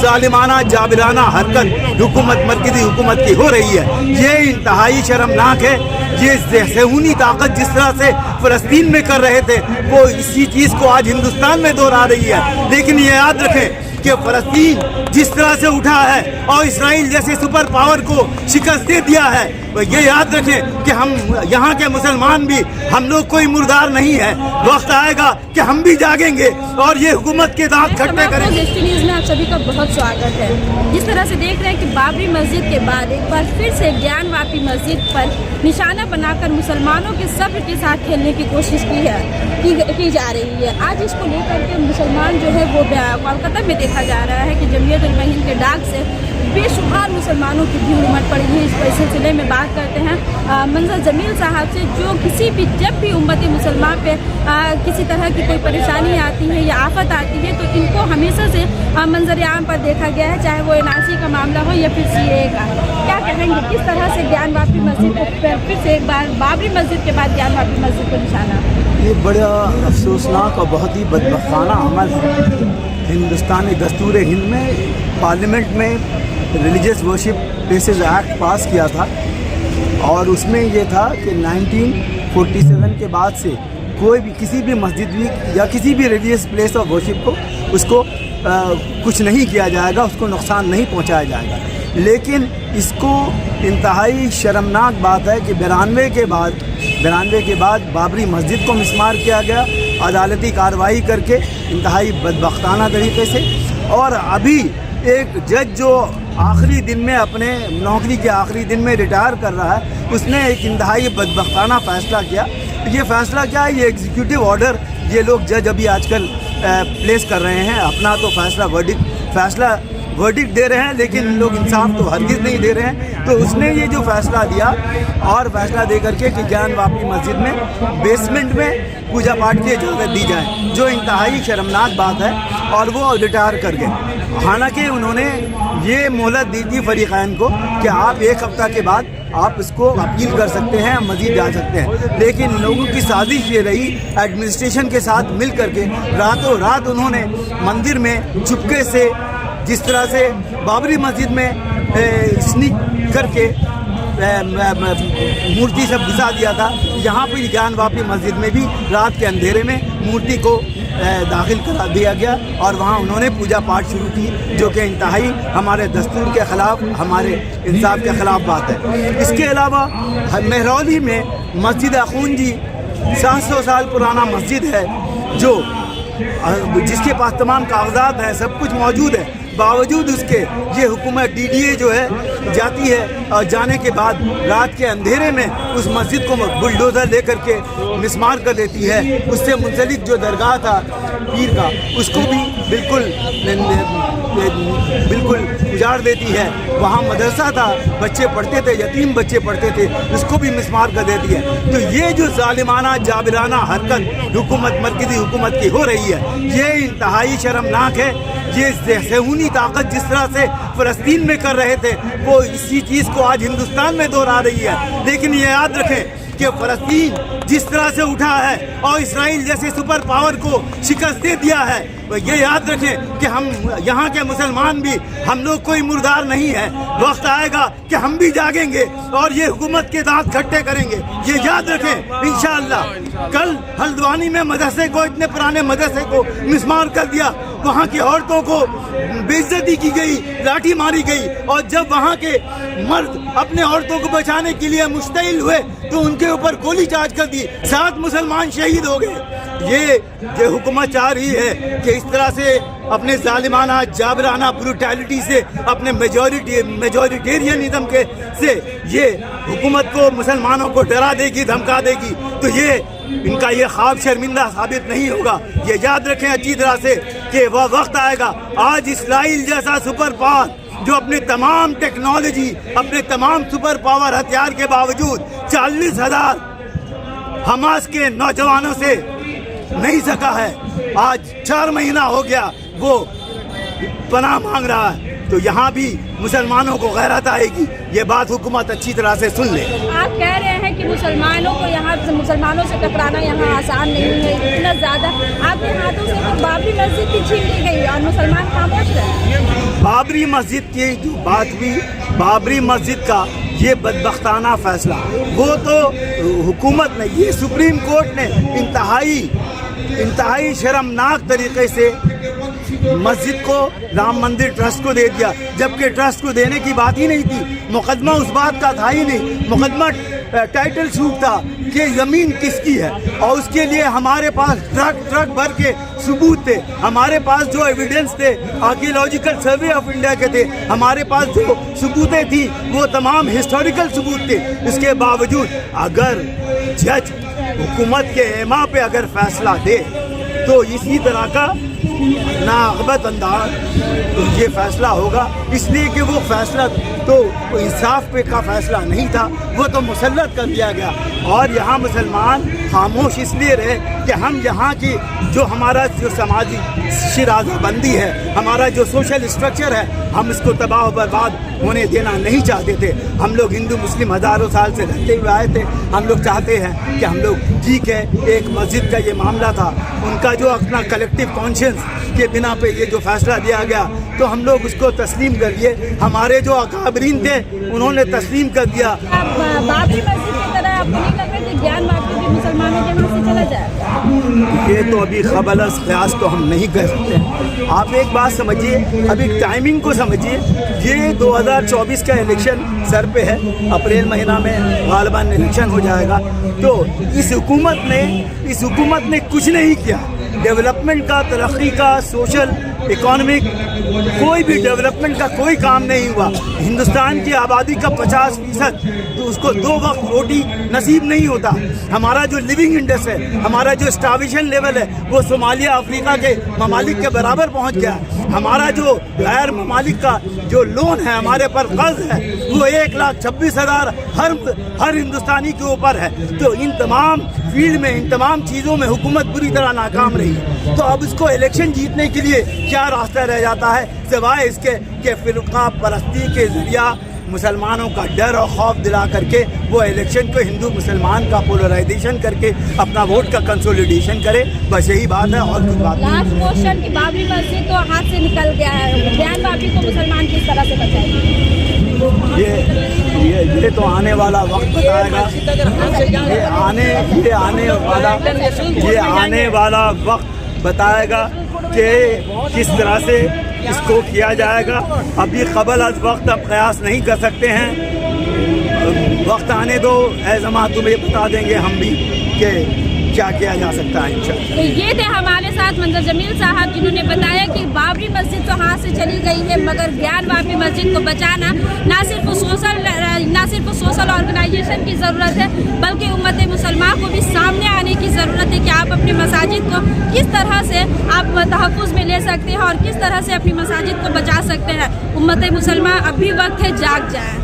ज़ालिमाना जाबिराना हरकत हुकूमत मरकज़ी हुकूमत की हो रही है, ये इंतहाई शर्मनाक है। ये ज़हूनी ताकत जिस तरह से फ़लस्तीन में कर रहे थे, वो इसी चीज़ को आज हिंदुस्तान में दोहरा रही है। लेकिन ये याद रखें कि फ़लस्तीन जिस तरह से उठा है और इसराइल जैसे सुपर पावर को शिकस्त दे दिया है, ये याद रखें कि हम यहाँ के मुसलमान भी, हम लोग कोई मुर्दार नहीं है। वक्त आएगा कि हम भी जागेंगे और ये हुकूमत के दांत खट्टे करेंगे। न्यूज़ में आप सभी का बहुत स्वागत है। जिस तरह से देख रहे हैं कि बाबरी मस्जिद के बाद एक बार फिर से ज्ञानवापी मस्जिद पर निशाना बनाकर मुसलमानों के सब्र के साथ खेलने की कोशिश की जा रही है। आज इसको लेकर के मुसलमान जो है वो कोलकाता में देखा जा रहा है कि जमीयत उल हिंद के डाक से बेशुमार मुसलमानों की भीड़ उमड़ पड़ी है। इस सिलसिले में बात करते हैं मंजर जमील साहब से, जो जब भी उम्मत मुसलमान पे किसी तरह की कोई परेशानी आती है या आफत आती है तो इनको हमेशा से मंजर आम पर देखा गया है, चाहे वो एनआरसी का मामला हो या फिर सीएए का। क्या कहेंगे किस तरह से ज्ञानवापी मस्जिद को फिर से एक बार बाबरी मस्जिद के बाद ज्ञानवापी मस्जिद को निशाना? ये बड़ा अफसोसनाक और बहुत ही बदबख्ताना अमल है। हिंदुस्तानी दस्तूर हिंद में पार्लियामेंट में रिलीजियस वर्शिप प्लेसेस एक्ट पास किया था और उसमें ये था कि 1947 के बाद से कोई भी किसी भी मस्जिद भी या किसी भी रिलीजियस प्लेस ऑफ वर्शिप को उसको कुछ नहीं किया जाएगा, उसको नुकसान नहीं पहुंचाया जाएगा। लेकिन इसको इंतहाई शर्मनाक बात है कि 92 के बाद बाबरी मस्जिद को मिसमार किया गया अदालती कार्रवाई करके इंतहाई बदबख्ताना तरीके से। और अभी एक जज जो आखिरी दिन में अपने नौकरी के आखिरी दिन में रिटायर कर रहा है, उसने एक इंतहाई बदबख्ताना फ़ैसला किया। ये फ़ैसला क्या है? ये एग्जीक्यूटिव ऑर्डर ये लोग जज अभी आजकल प्लेस कर रहे हैं। अपना तो फैसला वर्डिक्ट दे रहे हैं, लेकिन लोग इंसाफ तो हरगिज़ नहीं दे रहे हैं। तो उसने ये जो फ़ैसला दिया और फ़ैसला दे करके कि ज्ञानवापी मस्जिद में बेसमेंट में पूजा पाठ की इजाज़त दी जाए, जो इंतहाई शर्मनाक बात है। और वो रिटायर कर गए। हालांकि उन्होंने ये मोहलत दी थी फरीक़ैन को कि आप एक हफ़्ता के बाद आप इसको अपील कर सकते हैं, मज़ीद जा सकते हैं। लेकिन लोगों की साजिश ये रही एडमिनिस्ट्रेशन के साथ मिल करके रातों रात उन्होंने मंदिर में चुपके से जिस तरह से बाबरी मस्जिद में स्नीक करके मूर्ति सब घुसा दिया था, यहाँ पर ज्ञानवापी मस्जिद में भी रात के अंधेरे में मूर्ति को दाखिल करा दिया गया और वहाँ उन्होंने पूजा पाठ शुरू की, जो कि इंतहाई हमारे दस्तूर के ख़िलाफ़, हमारे इंसाफ के ख़िलाफ़ बात है। इसके अलावा मेहरौली में मस्जिद अखूंजी 700 साल पुराना मस्जिद है, जिसके पास तमाम कागजात हैं, सब कुछ मौजूद है। बावजूद उसके ये हुकूमत डीडीए जो है जाती है और जाने के बाद रात के अंधेरे में उस मस्जिद को बुलडोज़र लेकर के मिसमार कर देती है। उससे मुंसलिक जो दरगाह था पीर का, उसको भी बिल्कुल उजाड़ देती है। वहाँ मदरसा था, बच्चे पढ़ते थे, यतीम बच्चे पढ़ते थे, उसको भी मिसमार कर देती है। तो ये जो ज़ालिमाना जाबिराना हरकत हुकूमत मरकज़ी हुकूमत की हो रही है, ये इंतहाई शर्मनाक है। ये ज़हूनी ताकत जिस तरह से फ़लस्तीन में कर रहे थे, वो इसी चीज़ को आज हिंदुस्तान में दोहरा रही है। लेकिन ये याद रखें कि फ़लस्तीन जिस तरह से उठा है और इसराइल जैसे सुपर पावर को शिकस्त दे दिया है, ये याद रखें कि हम यहाँ के मुसलमान भी, हम लोग कोई मुर्दार नहीं है। वक्त आएगा कि हम भी जागेंगे और ये हुकूमत के दांत खट्टे करेंगे, ये याद रखें इंशाअल्लाह। कल हल्द्वानी में मदरसे को, इतने पुराने मदरसे को मिसमार कर दिया, वहाँ की औरतों को बेइज्जती की गई, लाठी मारी गई, और जब वहाँ के मर्द अपने औरतों को बचाने के लिए मुश्तइल हुए तो उनके ऊपर गोली चार्ज कर दी, 7 मुसलमान शहीद हो गए। ये हुकूमत चाह रही है कि इस तरह से अपने जालिमाना जाबराना ब्रूटैलिटी से, अपने मेजॉरिटेरियनिज्म के से ये हुकूमत को, मुसलमानों को डरा देगी, धमका देगी। तो ये इनका ये ख्वाब शर्मिंदा साबित नहीं होगा। ये याद रखें अच्छी तरह से कि वह वक्त आएगा, आज इसराइल जैसा सुपर पावर जो अपने तमाम टेक्नोलॉजी, अपने तमाम सुपर पावर हथियार के बावजूद 40,000 हमास के नौजवानों से नहीं सका है, आज 4 महीना हो गया वो पनाह मांग रहा है। तो यहाँ भी मुसलमानों को गैरत आएगी, ये बात हुकूमत अच्छी तरह से सुन ले। आप कह रहे हैं कि मुसलमानों को यहाँ मुसलमानों से टकराना यहाँ आसान नहीं है, इतना ज़्यादा आपके हाथों से तो बाबरी मस्जिद की छीन ली गई और मुसलमान खामोश रहे। बाबरी मस्जिद की जो बात हुई, बाबरी मस्जिद का ये बदबख्ताना फैसला, वो तो हुकूमत ने, ये सुप्रीम कोर्ट ने इंतहाई शर्मनाक तरीके से मस्जिद को राम मंदिर ट्रस्ट को दे दिया, जबकि ट्रस्ट को देने की बात ही नहीं थी। मुकदमा उस बात का था ही नहीं, मुकदमा टाइटल शूट था कि ज़मीन किसकी है, और उसके लिए हमारे पास ट्रक भर के सबूत थे, हमारे पास जो एविडेंस थे आर्कियोलॉजिकल सर्वे ऑफ इंडिया के थे, हमारे पास जो सबूतें थी वो तमाम हिस्टोरिकल सबूत थे। इसके बावजूद अगर जज हुकूमत के एमा पे अगर फैसला दे तो इसी तरह का नागबत अंदाज तो ये फैसला होगा, इसलिए कि वो फैसला तो इंसाफ पे का फैसला नहीं था, वो तो मुसल्लत कर दिया गया। और यहाँ मुसलमान खामोश इसलिए रहे कि हम यहाँ की जो हमारा जो समाजी शिराज़ाबंदी है, हमारा जो सोशल स्ट्रक्चर है, हम इसको तबाह बर्बाद होने देना नहीं चाहते थे। हम लोग हिंदू मुस्लिम हज़ारों साल से रहते हुए आए थे, हम लोग चाहते हैं कि हम लोग ठीक है, एक मस्जिद का ये मामला था, उनका जो अपना कलेक्टिव कॉन्शियंस के बिना पे ये जो फैसला दिया गया तो हम लोग उसको तस्लीम कर लिए। हमारे जो अकाबरीन थे उन्होंने तस्लीम कर दिया। बाबरी मस्जिद की तरह आपको नहीं लग रहा कि ज्ञान वापी भी मुसलमानों के वहाँ से चला जाए? ये तो अभी ख़बलस क़यास तो हम नहीं कह सकते। आप एक बात समझिए, अभी टाइमिंग को समझिए, ये 2024 का इलेक्शन सर पे है, अप्रैल महीना में गालिबन इलेक्शन हो जाएगा। तो इस हुकूमत ने कुछ नहीं किया, डेवलपमेंट का, तरक्की का, सोशल इकोनॉमिक कोई भी डेवलपमेंट का कोई काम नहीं हुआ। हिंदुस्तान की आबादी का 50% तो उसको 2 वक्त रोटी नसीब नहीं होता। हमारा जो लिविंग इंडेक्स है, हमारा जो स्टार्वेशन लेवल है, वो सोमालिया अफ्रीका के ममालिक के बराबर पहुंच गया। हमारा जो गैर ममालिक का जो लोन है, हमारे पर कर्ज है, वो 1,26,000 हर हिंदुस्तानी के ऊपर है। तो इन तमाम फील्ड में, इन तमाम चीज़ों में हुकूमत बुरी तरह नाकाम रही। तो अब इसको इलेक्शन जीतने के लिए क्या रास्ता रह जाता है सिवाय इसके कि फ़िरक़ा परस्ती के ज़रिया मुसलमानों का डर और खौफ दिला करके वो इलेक्शन को हिंदू मुसलमान का पोलराइजेशन करके अपना वोट का कंसोलिडेशन करे। बस यही बात है और कुछ बात नहीं। लास्ट क्वेश्चन कि बाबरी मस्जिद तो हाथ से निकल गया है, ज्ञान वापी को मुसलमान किस तरह से बचाएंगे? ये तो आने वाला वक्त बताएगा। ये आने वाला वक्त बताएगा कि किस तरह से इसको किया जाएगा। अभी क़बल अज़ वक्त अब क़यास नहीं कर सकते हैं, वक्त आने दो, ऐ ज़मां तुम्हें बता देंगे हम भी कि क्या किया जा सकता है इंशाअल्लाह। तो ये थे हमारे साथ मंजर जमील साहब, जिन्होंने बताया कि बाबरी मस्जिद तो हाथ से चली गई है, मगर ज्ञान वापी मस्जिद को बचाना ना सिर्फ सोशल ऑर्गेनाइजेशन की ज़रूरत है, बल्कि उम्मत मुसलमान को भी सामने आने की ज़रूरत है कि आप अपने मसाजिद को किस तरह से आप तहफ़्फ़ुज़ में ले सकते हैं और किस तरह से अपनी मसाजिद को बचा सकते हैं। उम्मत मुसलमान अब भी वक्त है, जाग जाए।